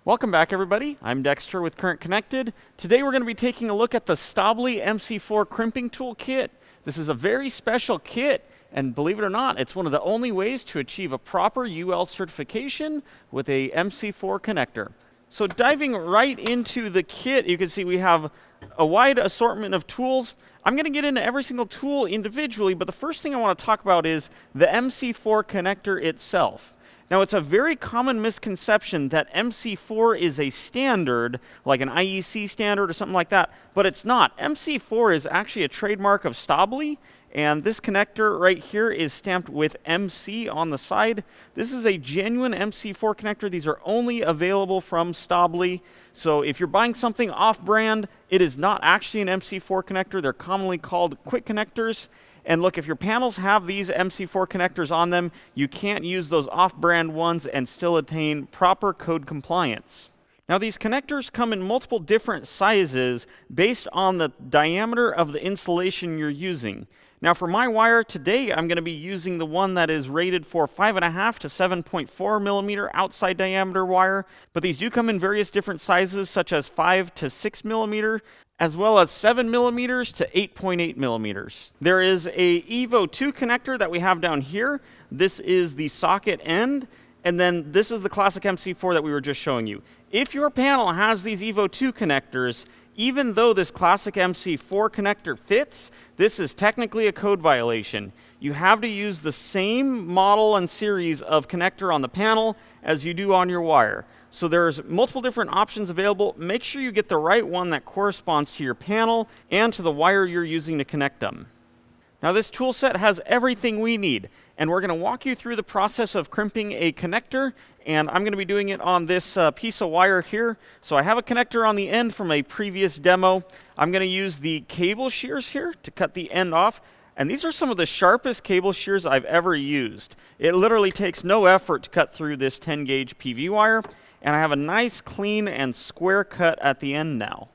Welcome back, everybody. I'm Dexter with Current Connected. Today we're going to be taking a look at the Stäubli MC4 crimping tool kit. This is a very special kit, and believe it or not, it's one of the only ways to achieve a proper UL certification with a MC4 connector. So diving right into the kit, you can see we have a wide assortment of tools. I'm going to get into every single tool individually, but the first thing I want to talk about is the MC4 connector itself. Now, it's a very common misconception that MC4 is a standard, like an IEC standard or something like that, but it's not. MC4 is actually a trademark of Stäubli, and this connector right here is stamped with MC on the side. This is a genuine MC4 connector. These are only available from Stäubli. So if you're buying something off-brand, it is not actually an MC4 connector. They're commonly called quick connectors. And look, if your panels have these MC4 connectors on them, you can't use those off-brand ones and still attain proper code compliance. Now, these connectors come in multiple different sizes based on the diameter of the insulation you're using. Now, for my wire today, I'm going to be using the one that is rated for 5.5 to 7.4 millimeter outside diameter wire, but these do come in various different sizes, such as 5 to 6 millimeter, as well as 7 millimeters to 8.8 millimeters. There is a Evo 2 connector that we have down here. This is the socket end, and then this is the classic MC4 that we were just showing you. If your panel has these Evo 2 connectors, even though this classic MC4 connector fits, this is technically a code violation. You have to use the same model and series of connector on the panel as you do on your wire. So there's multiple different options available. Make sure you get the right one that corresponds to your panel and to the wire you're using to connect them. Now, this tool set has everything we need, and we're going to walk you through the process of crimping a connector, and I'm going to be doing it on this piece of wire here. So I have a connector on the end from a previous demo. I'm going to use the cable shears here to cut the end off, and these are some of the sharpest cable shears I've ever used. It literally takes no effort to cut through this 10 gauge PV wire, and I have a nice clean and square cut at the end now.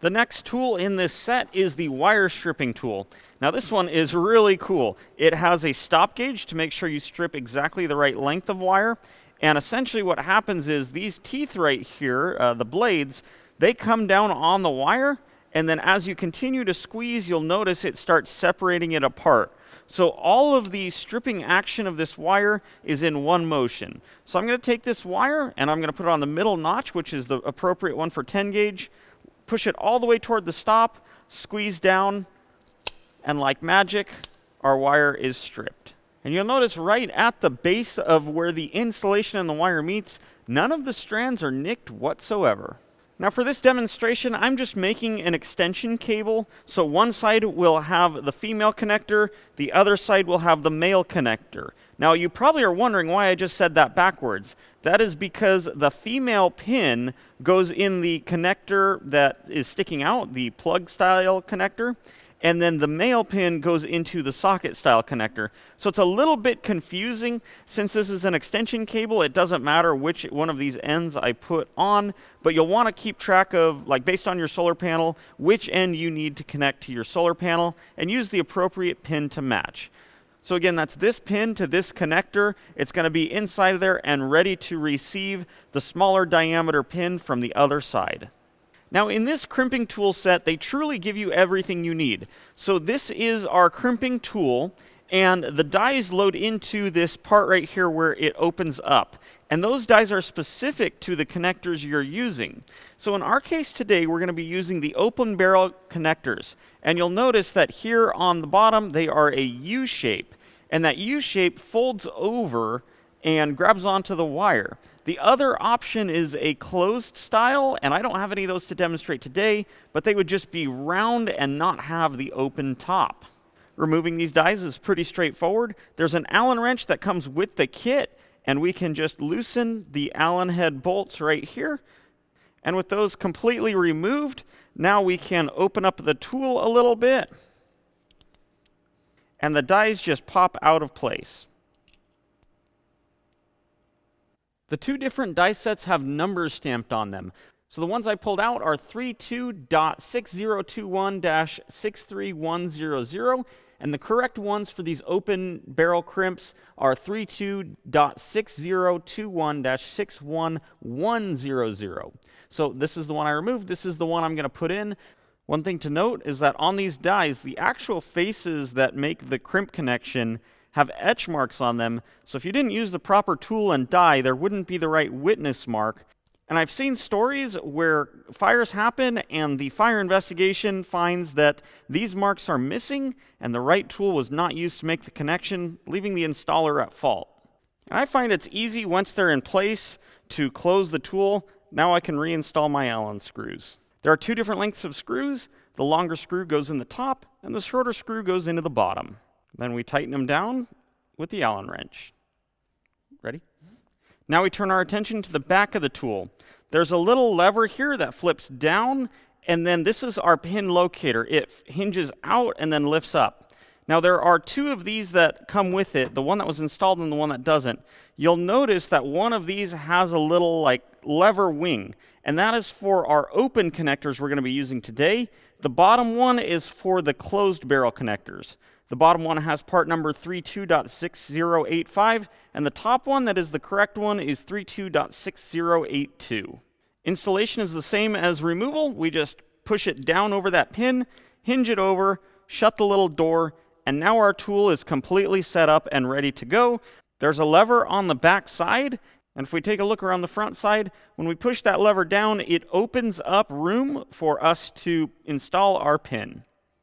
The next tool in this set is the wire stripping tool. Now, this one is really cool. It has a stop gauge to make sure you strip exactly the right length of wire. And essentially what happens is these teeth right here, the blades, they come down on the wire. And then as you continue to squeeze, you'll notice it starts separating it apart. So all of the stripping action of this wire is in one motion. So I'm going to take this wire and I'm going to put it on the middle notch, which is the appropriate one for 10 gauge. Push it all the way toward the stop, squeeze down, and like magic, our wire is stripped. And you'll notice right at the base of where the insulation and the wire meets, none of the strands are nicked whatsoever. Now, for this demonstration, I'm just making an extension cable. So one side will have the female connector, the other side will have the male connector. Now, you probably are wondering why I just said that backwards. That is because the female pin goes in the connector that is sticking out, the plug style connector, and then the male pin goes into the socket style connector. So it's a little bit confusing. Since this is an extension cable, it doesn't matter which one of these ends I put on, but you'll want to keep track of, like based on your solar panel, which end you need to connect to your solar panel and use the appropriate pin to match. So again, that's this pin to this connector. It's going to be inside of there and ready to receive the smaller diameter pin from the other side. Now, in this crimping tool set, they truly give you everything you need. So this is our crimping tool, and the dies load into this part right here where it opens up. And those dies are specific to the connectors you're using. So in our case today, we're going to be using the open barrel connectors. And you'll notice that here on the bottom, they are a U shape. And that U shape folds over and grabs onto the wire. The other option is a closed style, and I don't have any of those to demonstrate today, but they would just be round and not have the open top. Removing these dies is pretty straightforward. There's an Allen wrench that comes with the kit, and we can just loosen the Allen head bolts right here. And with those completely removed, now we can open up the tool a little bit, and the dies just pop out of place. The two different die sets have numbers stamped on them. So the ones I pulled out are 32.6021-63100, and the correct ones for these open barrel crimps are 32.6021-61100. So this is the one I removed. This is the one I'm going to put in. One thing to note is that on these dies, the actual faces that make the crimp connection have etch marks on them. So if you didn't use the proper tool and die, there wouldn't be the right witness mark. And I've seen stories where fires happen and the fire investigation finds that these marks are missing and the right tool was not used to make the connection, leaving the installer at fault. And I find it's easy once they're in place to close the tool. Now I can reinstall my Allen screws. There are two different lengths of screws. The longer screw goes in the top and the shorter screw goes into the bottom. Then we tighten them down with the Allen wrench. Ready? Now we turn our attention to the back of the tool. There's a little lever here that flips down, and then this is our pin locator. It hinges out and then lifts up. Now there are two of these that come with it, the one that was installed and the one that doesn't. You'll notice that one of these has a little lever wing, and that is for our open connectors we're going to be using today. The bottom one is for the closed barrel connectors. The bottom one has part number 32.6085, and the top one, that is the correct one, is 32.6082. Installation is the same as removal. We just push it down over that pin, hinge it over, shut the little door, and now our tool is completely set up and ready to go. There's a lever on the back side, and if we take a look around the front side, when we push that lever down, it opens up room for us to install our pin.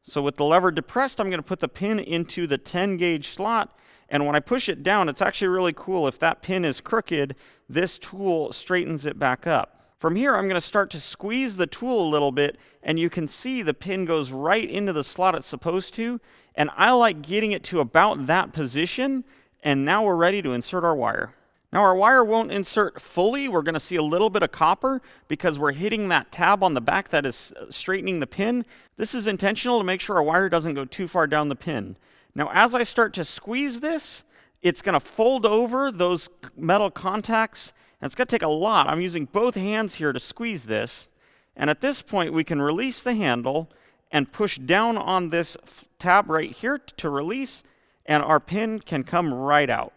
So with the lever depressed, I'm going to put the pin into the 10 gauge slot, and when I push it down, it's actually really cool. If that pin is crooked, this tool straightens it back up. From here, I'm going to start to squeeze the tool a little bit, and you can see the pin goes right into the slot it's supposed to, and I like getting it to about that position, and now we're ready to insert our wire. Now our wire won't insert fully. We're going to see a little bit of copper because we're hitting that tab on the back that is straightening the pin. This is intentional to make sure our wire doesn't go too far down the pin. Now as I start to squeeze this, it's going to fold over those metal contacts, and it's going to take a lot. I'm using both hands here to squeeze this, and at this point we can release the handle and push down on this tab right here to release, and our pin can come right out.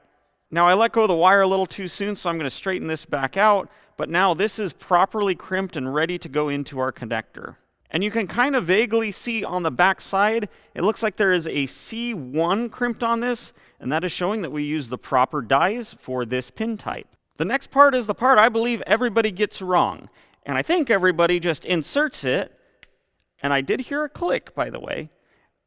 Now I let go of the wire a little too soon, so I'm going to straighten this back out, but now this is properly crimped and ready to go into our connector. And you can kind of vaguely see on the back side, it looks like there is a C1 crimped on this, and that is showing that we use the proper dies for this pin type. The next part is the part I believe everybody gets wrong, and I think everybody just inserts it, and I did hear a click, by the way,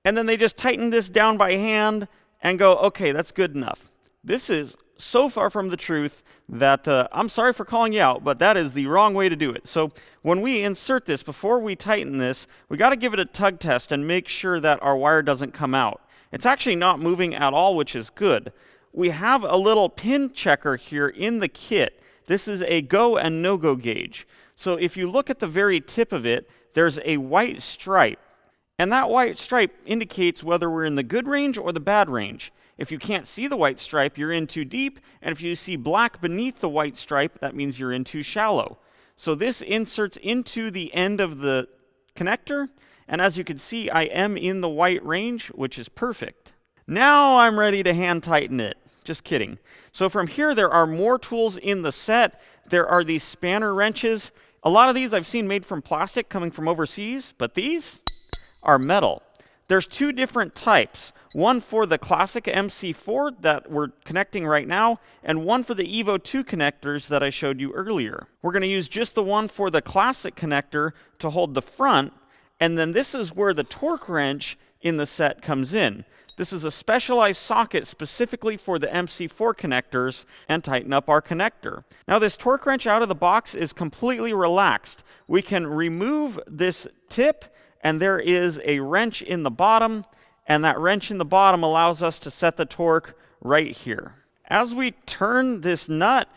and then they just tighten this down by hand and go, okay, that's good enough. This is so far from the truth that I'm sorry for calling you out, but that is the wrong way to do it. So when we insert this, before we tighten this, we got to give it a tug test and make sure that our wire doesn't come out. It's actually not moving at all, which is good. We have a little pin checker here in the kit. This is a go and no-go gauge. So if you look at the very tip of it, there's a white stripe. And that white stripe indicates whether we're in the good range or the bad range. If you can't see the white stripe, you're in too deep, and if you see black beneath the white stripe, that means you're in too shallow. So this inserts into the end of the connector, and as you can see, I am in the white range, which is perfect. Now I'm ready to hand tighten it. Just kidding. So from here, there are more tools in the set. There are these spanner wrenches. A lot of these I've seen made from plastic coming from overseas, but these are metal. There's two different types. One for the classic MC4 that we're connecting right now, and one for the Evo 2 connectors that I showed you earlier. We're going to use just the one for the classic connector to hold the front, and then this is where the torque wrench in the set comes in. This is a specialized socket specifically for the MC4 connectors and tighten up our connector. Now this torque wrench out of the box is completely relaxed. We can remove this tip, and there is a wrench in the bottom, and that wrench in the bottom allows us to set the torque right here. As we turn this nut,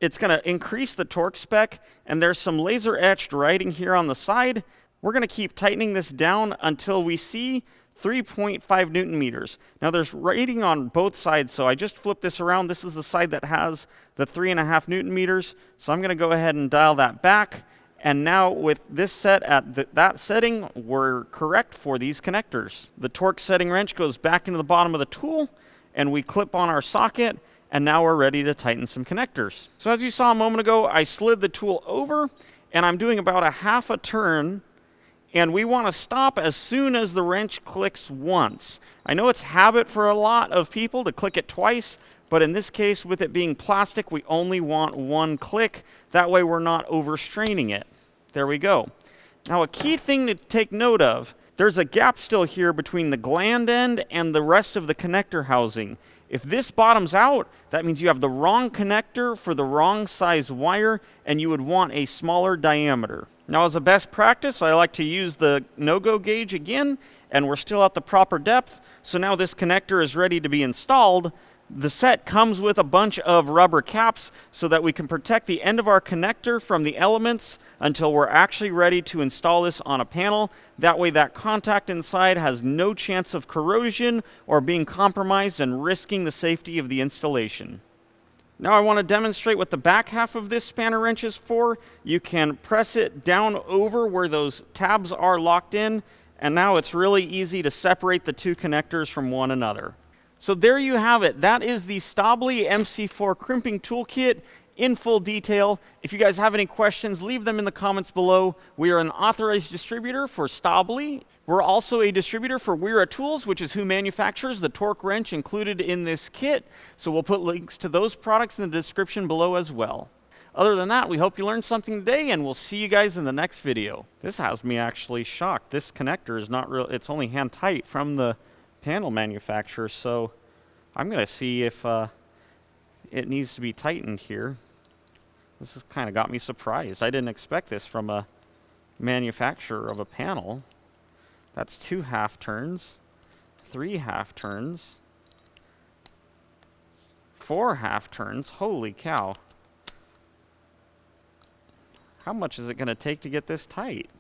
it's going to increase the torque spec, and there's some laser etched writing here on the side. We're going to keep tightening this down until we see 3.5 Newton meters. Now there's writing on both sides, so I just flipped this around. This is the side that has the 3.5 Newton meters, so I'm going to go ahead and dial that back, And now with this set at that setting, we're correct for these connectors. The torque setting wrench goes back into the bottom of the tool, and we clip on our socket, and now we're ready to tighten some connectors. So as you saw a moment ago, I slid the tool over, and I'm doing about a half a turn, and we want to stop as soon as the wrench clicks once. I know it's habit for a lot of people to click it twice, but in this case, with it being plastic, we only want one click. That way we're not overstraining it. There we go. Now a key thing to take note of, there's a gap still here between the gland end and the rest of the connector housing. If this bottoms out, that means you have the wrong connector for the wrong size wire, and you would want a smaller diameter. Now as a best practice, I like to use the no-go gauge again, and we're still at the proper depth, so now this connector is ready to be installed. The set comes with a bunch of rubber caps so that we can protect the end of our connector from the elements until we're actually ready to install this on a panel. That way that contact inside has no chance of corrosion or being compromised and risking the safety of the installation. Now I want to demonstrate what the back half of this spanner wrench is for. You can press it down over where those tabs are locked in, and now it's really easy to separate the two connectors from one another. So there you have it. That is the Stäubli MC4 crimping toolkit in full detail. If you guys have any questions, leave them in the comments below. We are an authorized distributor for Stäubli. We're also a distributor for Wera Tools, which is who manufactures the torque wrench included in this kit. So we'll put links to those products in the description below as well. Other than that, we hope you learned something today, and we'll see you guys in the next video. This has me actually shocked. This connector is not real. It's only hand tight from the panel manufacturer, so I'm going to see if it needs to be tightened here. This has kind of got me surprised. I didn't expect this from a manufacturer of a panel. That's 2 half turns, 3 half turns, 4 half turns. Holy cow. How much is it going to take to get this tight?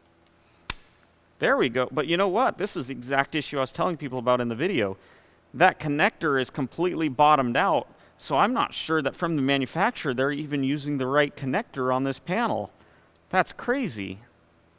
There we go. But you know what? This is the exact issue I was telling people about in the video. That connector is completely bottomed out, so I'm not sure that from the manufacturer they're even using the right connector on this panel. That's crazy.